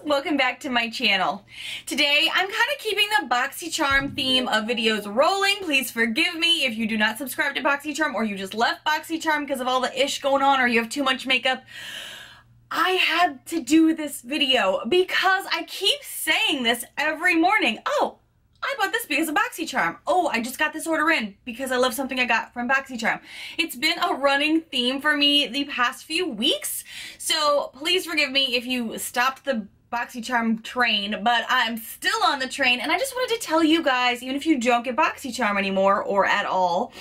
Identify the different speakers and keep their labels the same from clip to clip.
Speaker 1: welcome back to my channel. Today I'm kind of keeping the Boxycharm theme of videos rolling. Please forgive me if you do not subscribe to Boxycharm or you just left Boxycharm because of all the ish going on or you have too much makeup. I had to do this video because I keep saying this every morning. Oh, I bought this because of Boxycharm. Oh, I just got this order in because I love something I got from Boxycharm. It's been a running theme for me the past few weeks, so please forgive me if you stopped the Boxycharm train, but I'm still on the train, and I just wanted to tell you guys, even if you don't get Boxycharm anymore or at all,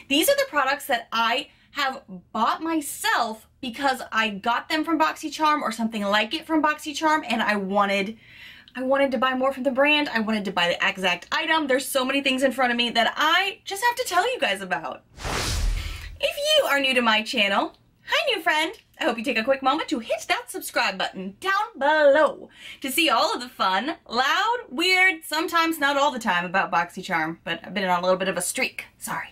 Speaker 1: these are the products that I have bought myself because I got them from Boxycharm or something like it from Boxycharm, and I wanted to buy more from the brand. I wanted to buy the exact item. There's so many things in front of me that I just have to tell you guys about. If you are new to my channel, hi new friend. I hope you take a quick moment to hit that subscribe button down below to see all of the fun, loud, weird, sometimes not all the time about Boxycharm, but I've been on a little bit of a streak. Sorry.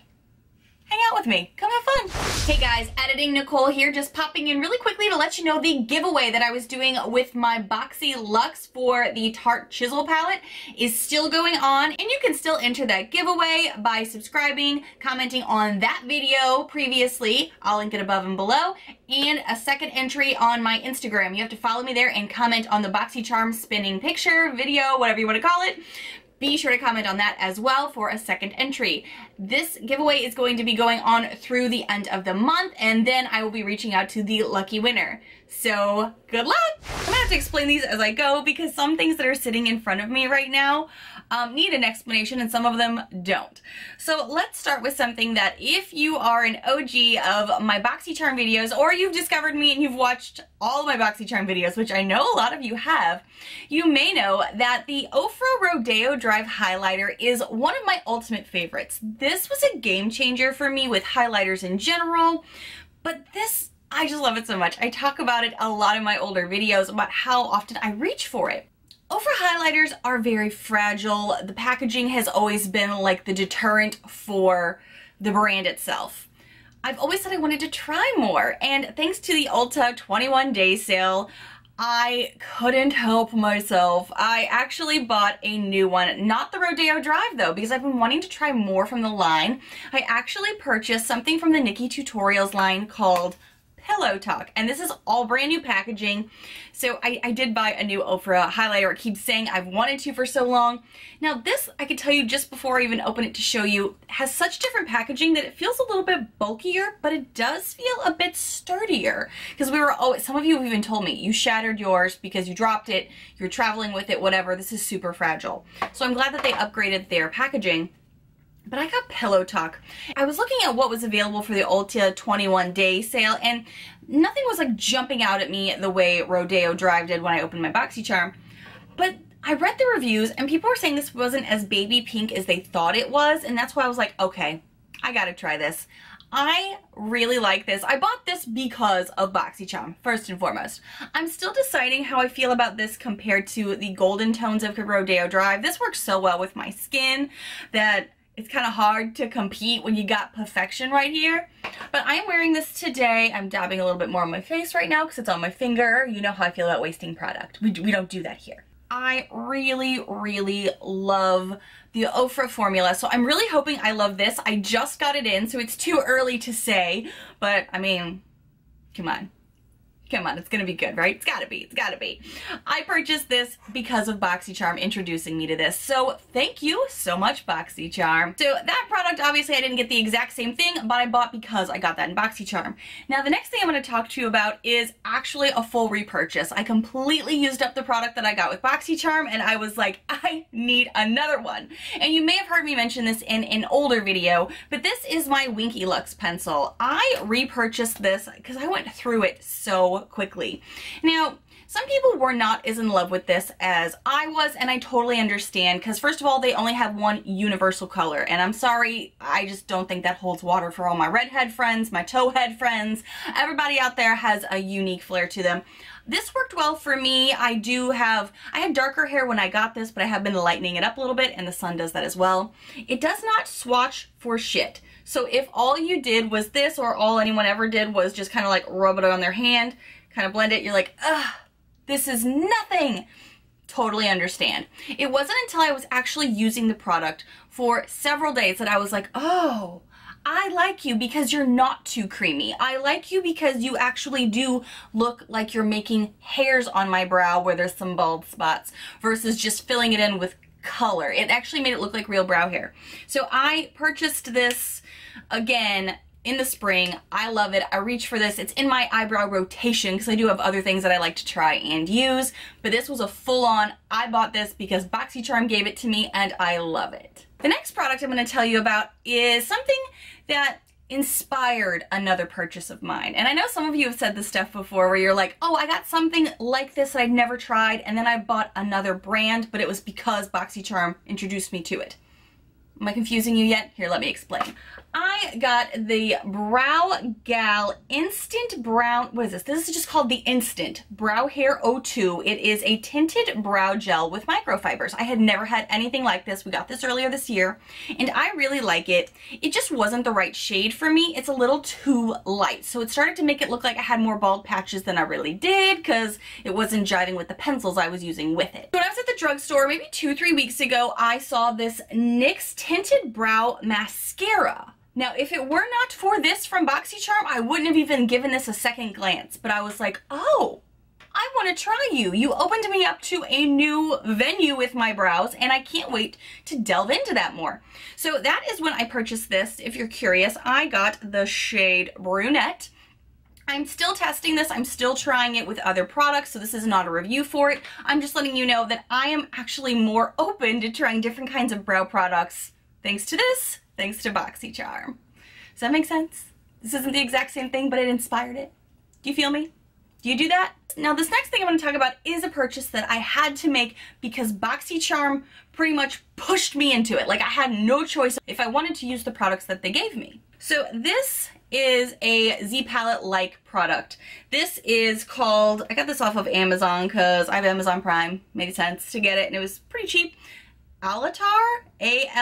Speaker 1: Hang out with me. Come have fun. Hey guys, editing Nichole here, just popping in really quickly to let you know the giveaway that I was doing with my BoxyLuxe for the Tarte Chisel palette is still going on, and you can still enter that giveaway by subscribing, commenting on that video previously, I'll link it above and below, and a second entry on my Instagram. You have to follow me there and comment on the Boxycharm spinning picture, video, whatever you want to call it. Be sure to comment on that as well for a second entry. This giveaway is going to be going on through the end of the month, and then I will be reaching out to the lucky winner. So good luck! I'm gonna have to explain these as I go because some things that are sitting in front of me right now need an explanation and some of them don't. So let's start with something that if you are an OG of my Boxycharm videos or you've discovered me and you've watched all of my Boxycharm videos, which I know a lot of you have, you may know that the Ofra Rodeo Drive highlighter is one of my ultimate favorites. This was a game changer for me with highlighters in general, but this, I just love it so much. I talk about it a lot in my older videos about how often I reach for it. Ofra highlighters are very fragile. The packaging has always been like the deterrent for the brand itself. I've always said I wanted to try more, and thanks to the Ulta 21-day sale, I couldn't help myself. I actually bought a new one, not the Rodeo Drive though, because I've been wanting to try more from the line. I actually purchased something from the Nikki Tutorials line called Pillow Talk, and this is all brand new packaging. So I did buy a new Ofra highlighter. I keep saying I've wanted to for so long. Now this, I can tell you just before I even open it to show you, has such different packaging that it feels a little bit bulkier, but it does feel a bit sturdier. Because some of you have even told me you shattered yours because you dropped it, you're traveling with it, whatever. This is super fragile. So I'm glad that they upgraded their packaging. But I got Pillow Talk. I was looking at what was available for the Ulta 21-day sale, and nothing was like jumping out at me the way Rodeo Drive did when I opened my Boxycharm. But I read the reviews, and people were saying this wasn't as baby pink as they thought it was, and that's why I was like, okay, I gotta try this. I really like this. I bought this because of Boxycharm, first and foremost. I'm still deciding how I feel about this compared to the golden tones of Rodeo Drive. This works so well with my skin that it's kind of hard to compete when you got perfection right here. But I am wearing this today. I'm dabbing a little bit more on my face right now because it's on my finger. You know how I feel about wasting product. We don't do that here. I really, really love the Ofra formula, so I'm really hoping I love this. I just got it in, so it's too early to say, but I mean, come on. Come on, it's gonna be good, right? It's gotta be, it's gotta be. I purchased this because of Boxycharm introducing me to this, so thank you so much, Boxycharm. So that product, obviously I didn't get the exact same thing, but I bought because I got that in Boxycharm. Now the next thing I'm gonna talk to you about is actually a full repurchase. I completely used up the product that I got with Boxycharm, and I was like, I need another one. And you may have heard me mention this in an older video, but this is my Winky Lux pencil. I repurchased this because I went through it so quickly. Now, some people were not as in love with this as I was, and I totally understand because first of all, they only have one universal color, and I'm sorry, I just don't think that holds water for all my redhead friends, my towhead friends. Everybody out there has a unique flair to them. This worked well for me. I had darker hair when I got this, but I have been lightening it up a little bit, and the sun does that as well. It does not swatch for shit. So if all you did was this, or all anyone ever did was just kind of like rub it on their hand, kind of blend it, you're like, ugh, this is nothing. Totally understand. It wasn't until I was actually using the product for several days that I was like, oh, I like you because you're not too creamy. I like you because you actually do look like you're making hairs on my brow where there's some bald spots versus just filling it in with color. It actually made it look like real brow hair. So I purchased this again in the spring. I love it. I reach for this. It's in my eyebrow rotation because I do have other things that I like to try and use, but this was a full-on, I bought this because Boxycharm gave it to me and I love it. The next product I'm going to tell you about is something that inspired another purchase of mine. And I know some of you have said this stuff before where you're like, oh, I got something like this that I'd never tried and then I bought another brand, but it was because Boxycharm introduced me to it. Am I confusing you yet? Here, let me explain. I got the Brow Gal Instant Brown, what is this? This is just called the Instant Brow Hair 02. It is a tinted brow gel with microfibers. I had never had anything like this. We got this earlier this year, and I really like it. It just wasn't the right shade for me. It's a little too light, so it started to make it look like I had more bald patches than I really did because it wasn't jiving with the pencils I was using with it. When I was at the drugstore maybe 2-3 weeks ago, I saw this NYX Tinted Brow Mascara. Now, if it were not for this from Boxycharm, I wouldn't have even given this a second glance, but I was like, oh, I want to try you. You opened me up to a new venue with my brows, and I can't wait to delve into that more. So that is when I purchased this. If you're curious, I got the shade Brunette. I'm still testing this. I'm still trying it with other products, so this is not a review for it. I'm just letting you know that I am actually more open to trying different kinds of brow products thanks to this, thanks to Boxycharm. Does that make sense? This isn't the exact same thing, but it inspired it. Do you feel me? Do you do that? Now, this next thing I'm going to talk about is a purchase that I had to make because Boxycharm pretty much pushed me into it. Like, I had no choice if I wanted to use the products that they gave me. So this is a Z palette-like product. This is called, I got this off of Amazon because I have Amazon Prime. Made sense to get it, and it was pretty cheap. Altair, A-L-T-A-I-R,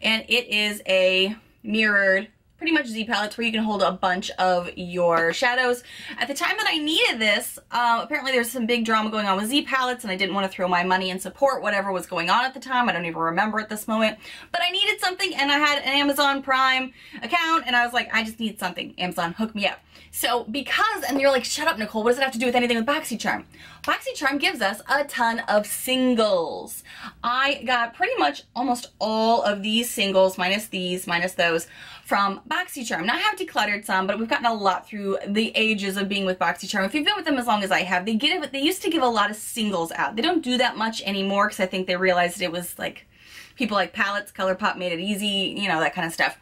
Speaker 1: and it is a mirrored, pretty much Z palettes where you can hold a bunch of your shadows. At the time that I needed this, apparently there's some big drama going on with Z palettes and I didn't want to throw my money and support whatever was going on at the time. I don't even remember at this moment, but I needed something and I had an Amazon Prime account and I was like, I just need something. Amazon, hook me up. So because, and you're like, shut up, Nichole, what does it have to do with anything with Boxycharm? Boxycharm gives us a ton of singles. I got pretty much almost all of these singles, minus these, minus those, from Boxycharm. Now I have decluttered some, but we've gotten a lot through the ages of being with Boxycharm. If you've been with them as long as I have, they used to give a lot of singles out. They don't do that much anymore because I think they realized it was like, people like palettes, ColourPop made it easy, you know, that kind of stuff.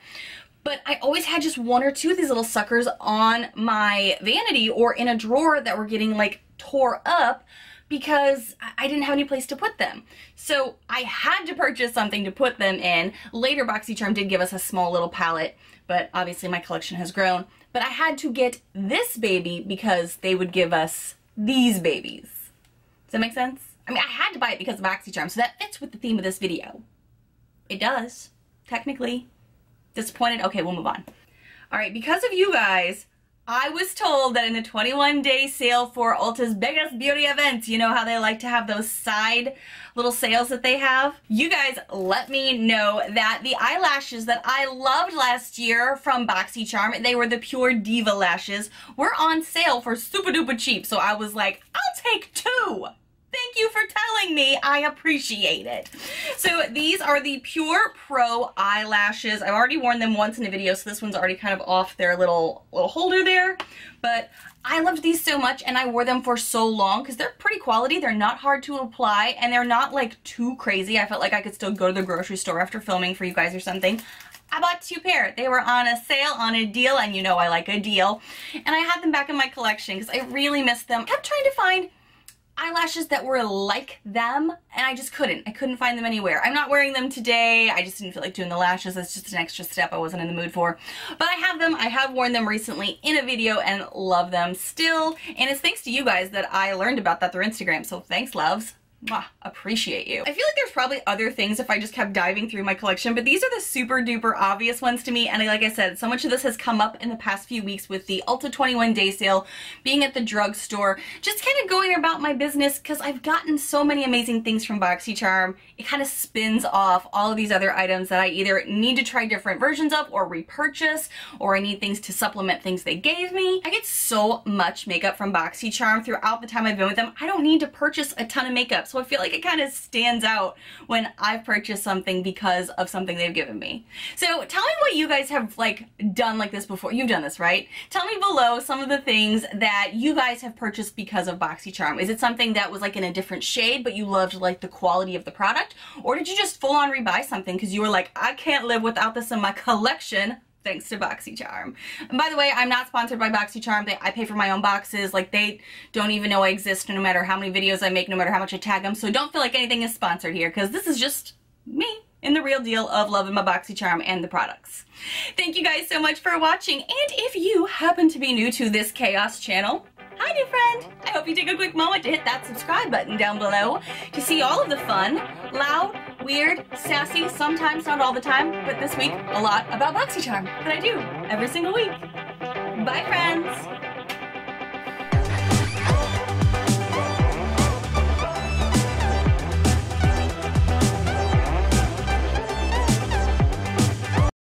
Speaker 1: But I always had just one or two of these little suckers on my vanity or in a drawer that were getting like tore up because I didn't have any place to put them. So I had to purchase something to put them in. Later, Boxycharm did give us a small little palette, but obviously my collection has grown. But I had to get this baby because they would give us these babies. Does that make sense? I mean, I had to buy it because of Boxycharm, so that fits with the theme of this video. It does, technically. Disappointed? Okay, we'll move on. All right, because of you guys, I was told that in the 21-day sale for Ulta's biggest beauty events, you know how they like to have those side little sales that they have? You guys let me know that the eyelashes that I loved last year from Boxycharm, they were the Pure Diva lashes, were on sale for super duper cheap. So I was like, I'll take 2. Thank you for telling me. I appreciate it. So these are the Pure Pro eyelashes. I've already worn them once in a video, so this one's already kind of off their little holder there. But I loved these so much, and I wore them for so long because they're pretty quality. They're not hard to apply, and they're not like too crazy. I felt like I could still go to the grocery store after filming for you guys or something. I bought 2 pair. They were on a sale, on a deal, and you know I like a deal. And I had them back in my collection because I really missed them. I kept trying to find eyelashes that were like them, and I just couldn't. I couldn't find them anywhere. I'm not wearing them today. I just didn't feel like doing the lashes. That's just an extra step I wasn't in the mood for. But I have them. I have worn them recently in a video and love them still. And it's thanks to you guys that I learned about that through Instagram. So thanks, loves. Mwah, appreciate you. I feel like there's probably other things if I just kept diving through my collection, but these are the super duper obvious ones to me. And like I said, so much of this has come up in the past few weeks with the Ulta 21 day sale, being at the drugstore, just kind of going about my business because I've gotten so many amazing things from Boxycharm. It kind of spins off all of these other items that I either need to try different versions of or repurchase, or I need things to supplement things they gave me. I get so much makeup from Boxycharm throughout the time I've been with them. I don't need to purchase a ton of makeup. So I feel like it kind of stands out when I've purchased something because of something they've given me. So tell me what you guys have like done like this before. You've done this, right? Tell me below some of the things that you guys have purchased because of Boxycharm. Is it something that was like in a different shade, but you loved like the quality of the product? Or did you just full on rebuy something because you were like, I can't live without this in my collection? Thanks to Boxycharm. And by the way, I'm not sponsored by Boxycharm. I pay for my own boxes. Like, they don't even know I exist no matter how many videos I make, no matter how much I tag them. So don't feel like anything is sponsored here because this is just me in the real deal of loving my Boxycharm and the products. Thank you guys so much for watching. And if you happen to be new to this chaos channel, hi new friend! I hope you take a quick moment to hit that subscribe button down below to see all of the fun, loud, weird, sassy, sometimes not all the time, but this week a lot about Boxycharm that I do every single week. Bye friends!